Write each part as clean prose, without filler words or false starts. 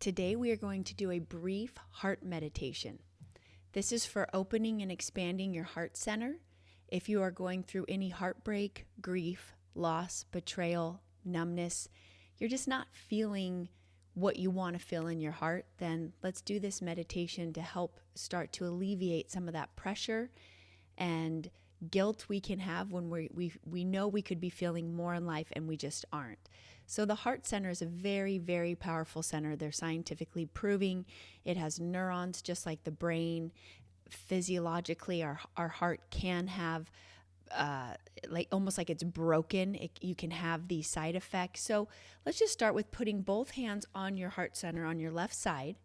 Today we are going to do a brief heart meditation. This is for opening and expanding your heart center. If you are going through any heartbreak, grief, loss, betrayal, numbness, you're just not feeling what you want to feel in your heart, then let's do this meditation to help start to alleviate some of that pressure and guilt we can have when we know we could be feeling more in life and we just aren't. So the heart center is a very, very powerful center. They're scientifically proving it has neurons just like the brain. Physiologically, our heart can have almost like it's broken. You can have these side effects. So let's just start with putting both hands on your heart center on your left side.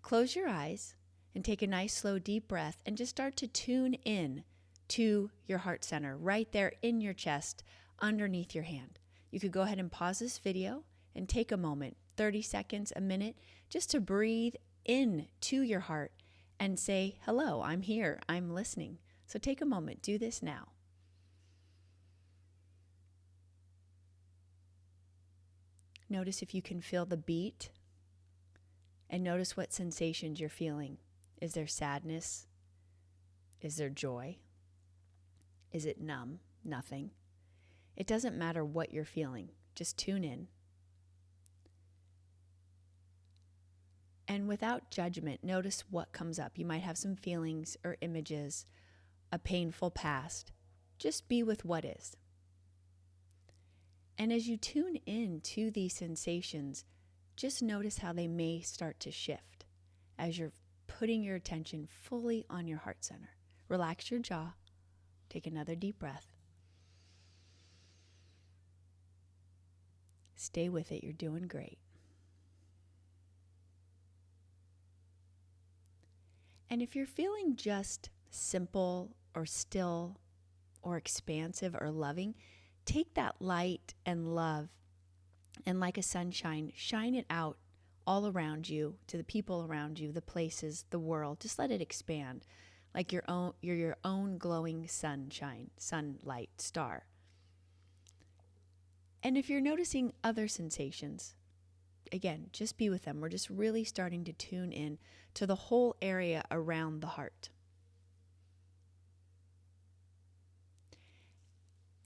Close your eyes and take a nice slow deep breath and just start to tune in to your heart center right there in your chest underneath your hand. You could go ahead and pause this video and take a moment, 30 seconds, a minute, just to breathe in to your heart and say, hello, I'm here, I'm listening. So take a moment, do this now. Notice if you can feel the beat and notice what sensations you're feeling. Is there sadness? Is there joy? Is it numb? Nothing. It doesn't matter what you're feeling. Just tune in. And without judgment, notice what comes up. You might have some feelings or images, a painful past. Just be with what is. And as you tune in to these sensations, just notice how they may start to shift as you're putting your attention fully on your heart center. Relax your jaw. Take another deep breath. Stay with it. You're doing great. And if you're feeling just simple or still or expansive or loving, take that light and love and like a sunshine, shine it out all around you, to the people around you, the places, the world. Just let it expand like you're your own glowing sunshine, sunlight, star. And if you're noticing other sensations, again, just be with them. We're just really starting to tune in to the whole area around the heart.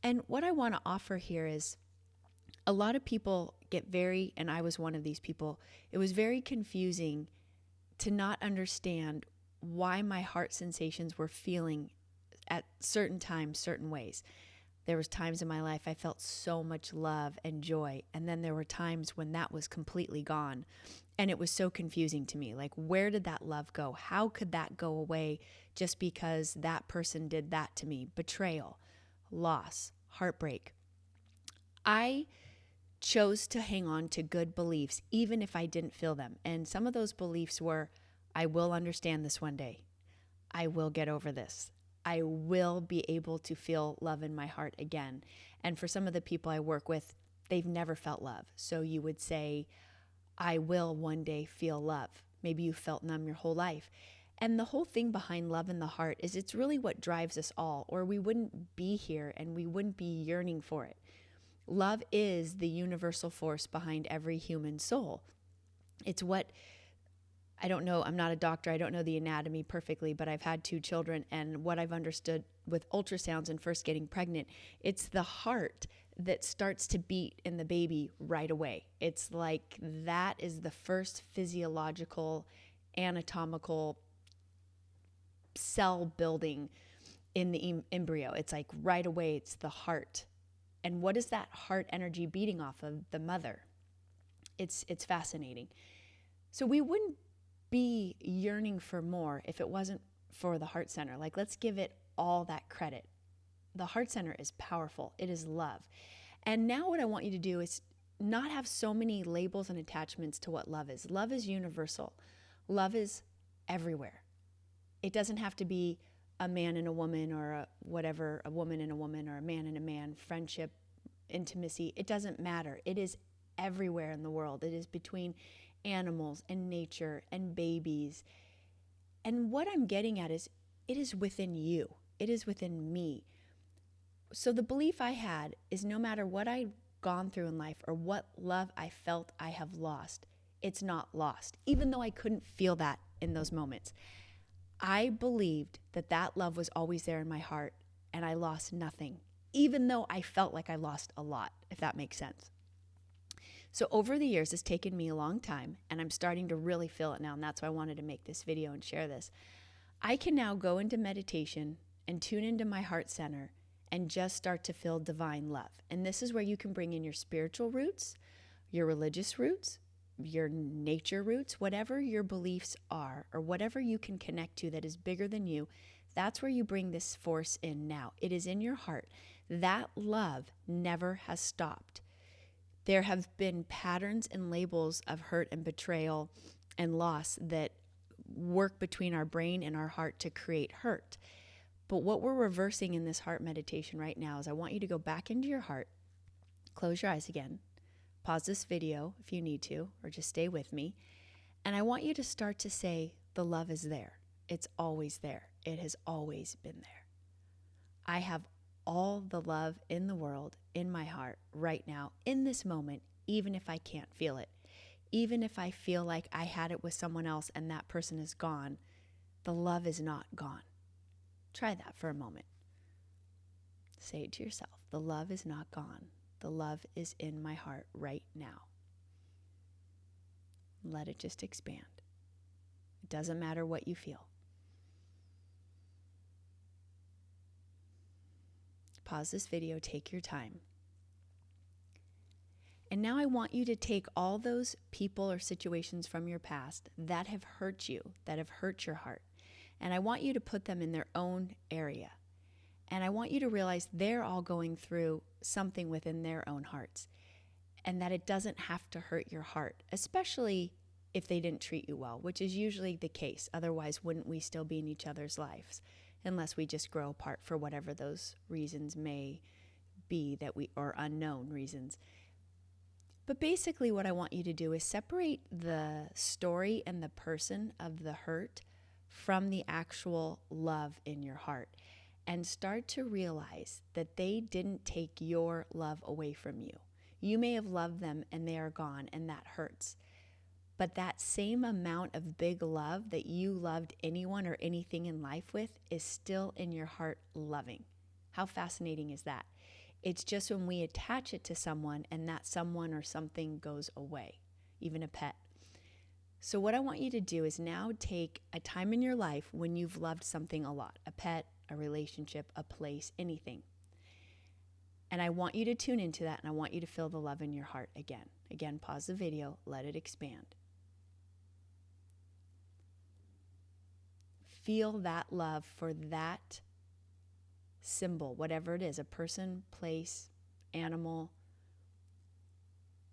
And what I want to offer here is a lot of people get and I was one of these people, it was very confusing to not understand why my heart sensations were feeling at certain times, certain ways. There was times in my life I felt so much love and joy, and then there were times when that was completely gone, and it was so confusing to me. Like, where did that love go? How could that go away just because that person did that to me? Betrayal, loss, heartbreak. I chose to hang on to good beliefs, even if I didn't feel them. And some of those beliefs were, I will understand this one day. I will get over this. I will be able to feel love in my heart again. And for some of the people I work with, they've never felt love. So you would say, I will one day feel love. Maybe you felt numb your whole life. And the whole thing behind love in the heart is it's really what drives us all, or we wouldn't be here and we wouldn't be yearning for it. Love is the universal force behind every human soul. It's what, I don't know, I'm not a doctor, I don't know the anatomy perfectly, but I've had 2 children, and what I've understood with ultrasounds and first getting pregnant, it's the heart that starts to beat in the baby right away. It's like that is the first physiological, anatomical cell building in the embryo. It's like right away, it's the heart. And what is that heart energy beating off of? The mother. It's fascinating. So we wouldn't be yearning for more if it wasn't for the heart center. Like, let's give it all that credit. The heart center is powerful. It is love. And now what I want you to do is not have so many labels and attachments to what love is. Love is universal. Love is everywhere. It doesn't have to be a man and a woman, or a woman and a woman, or a man and a man, friendship, intimacy. It doesn't matter. It is everywhere in the world. It is between animals and nature and babies. And what I'm getting at is it is within you. It is within me. So the belief I had is no matter what I've gone through in life or what love I felt I have lost, it's not lost, even though I couldn't feel that in those moments. I believed that that love was always there in my heart, and I lost nothing, even though I felt like I lost a lot, if that makes sense. So over the years, it's taken me a long time, and I'm starting to really feel it now, and that's why I wanted to make this video and share this. I can now go into meditation and tune into my heart center and just start to feel divine love. And this is where you can bring in your spiritual roots, your religious roots, your nature roots, whatever your beliefs are, or whatever you can connect to that is bigger than you. That's where you bring this force in now. It is in your heart. That love never has stopped. There have been patterns and labels of hurt and betrayal and loss that work between our brain and our heart to create hurt. But what we're reversing in this heart meditation right now is I want you to go back into your heart, close your eyes again, pause this video if you need to, or just stay with me. And I want you to start to say, the love is there. It's always there. It has always been there. I have all the love in the world in my heart right now, in this moment, even if I can't feel it. Even if I feel like I had it with someone else and that person is gone, the love is not gone. Try that for a moment. Say it to yourself. The love is not gone. The love is in my heart right now. Let it just expand. It doesn't matter what you feel. Pause this video, take your time. And now I want you to take all those people or situations from your past that have hurt you, that have hurt your heart, and I want you to put them in their own area. And I want you to realize they're all going through something within their own hearts, and that it doesn't have to hurt your heart, especially if they didn't treat you well, which is usually the case. Otherwise, wouldn't we still be in each other's lives? Unless we just grow apart for whatever those reasons may be, or unknown reasons. But basically what I want you to do is separate the story and the person of the hurt from the actual love in your heart, and start to realize that they didn't take your love away from you. You may have loved them and they are gone, and that hurts. But that same amount of big love that you loved anyone or anything in life with is still in your heart loving. How fascinating is that? It's just when we attach it to someone and that someone or something goes away, even a pet. So what I want you to do is now take a time in your life when you've loved something a lot, a pet, a relationship, a place, anything. And I want you to tune into that, and I want you to feel the love in your heart again. Again, pause the video, let it expand. Feel that love for that symbol, whatever it is, a person, place, animal.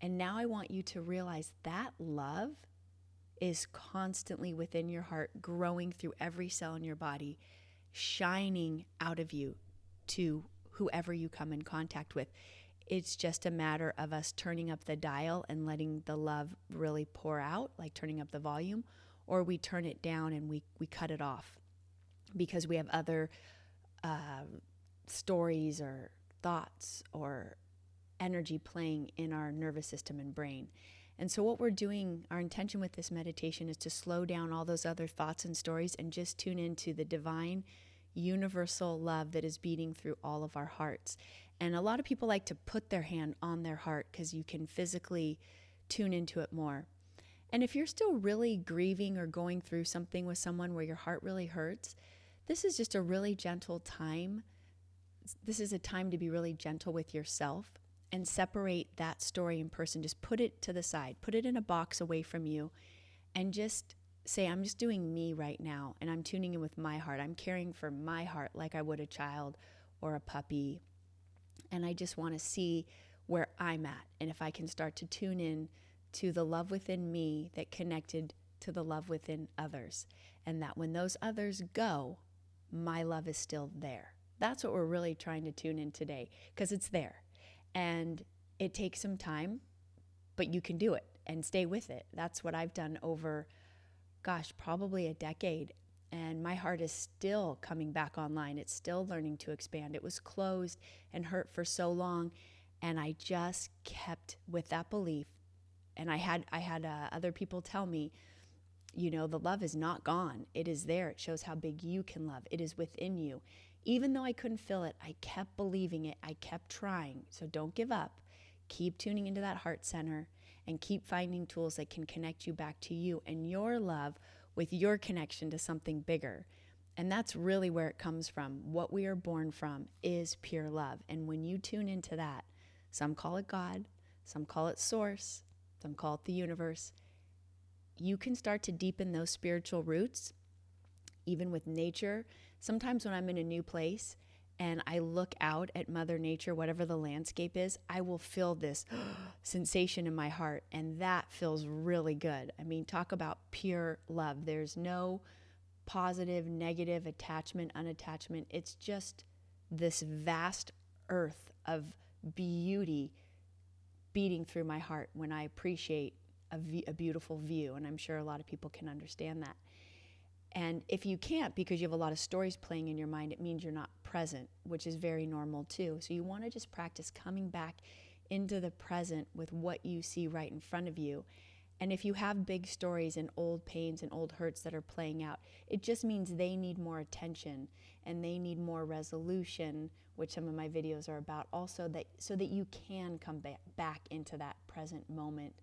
And now I want you to realize that love is constantly within your heart, growing through every cell in your body, shining out of you to whoever you come in contact with. It's just a matter of us turning up the dial and letting the love really pour out, like turning up the volume, or we turn it down and we cut it off because we have other stories or thoughts or energy playing in our nervous system and brain. And so what we're doing, our intention with this meditation is to slow down all those other thoughts and stories and just tune into the divine, universal love that is beating through all of our hearts. And a lot of people like to put their hand on their heart because you can physically tune into it more. And if you're still really grieving or going through something with someone where your heart really hurts, this is just a really gentle time. This is a time to be really gentle with yourself and separate that story and person. Just put it to the side, put it in a box away from you, and just say, I'm just doing me right now, and I'm tuning in with my heart. I'm caring for my heart like I would a child or a puppy, and I just want to see where I'm at, and if I can start to tune in to the love within me that connected to the love within others, and that when those others go, my love is still there. That's what we're really trying to tune in today, because it's there. And it takes some time, but you can do it and stay with it. That's what I've done over, probably a decade. And my heart is still coming back online. It's still learning to expand. It was closed and hurt for so long. And I just kept with that belief And I had other people tell me, you know, the love is not gone. It is there. It shows how big you can love. It is within you. Even though I couldn't feel it, I kept believing it. I kept trying. So don't give up. Keep tuning into that heart center and keep finding tools that can connect you back to you and your love with your connection to something bigger. And that's really where it comes from. What we are born from is pure love. And when you tune into that, some call it God, some call it source, some call it the universe. You can start to deepen those spiritual roots, even with nature. Sometimes when I'm in a new place and I look out at Mother Nature, whatever the landscape is, I will feel this sensation in my heart, and that feels really good. I mean, talk about pure love. There's no positive, negative, attachment, unattachment. It's just this vast earth of beauty beating through my heart when I appreciate a beautiful view. And I'm sure a lot of people can understand that. And if you can't, because you have a lot of stories playing in your mind, it means you're not present, which is very normal too. So you want to just practice coming back into the present with what you see right in front of you. And if you have big stories and old pains and old hurts that are playing out, it just means they need more attention and they need more resolution, which some of my videos are about also, that so that you can come back into that present moment,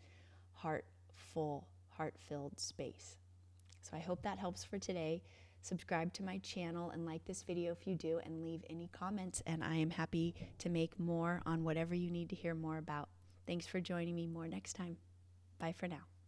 heartful, heart-filled space. So I hope that helps for today. Subscribe to my channel and like this video if you do, and leave any comments, and I am happy to make more on whatever you need to hear more about. Thanks for joining me. More next time. Bye for now.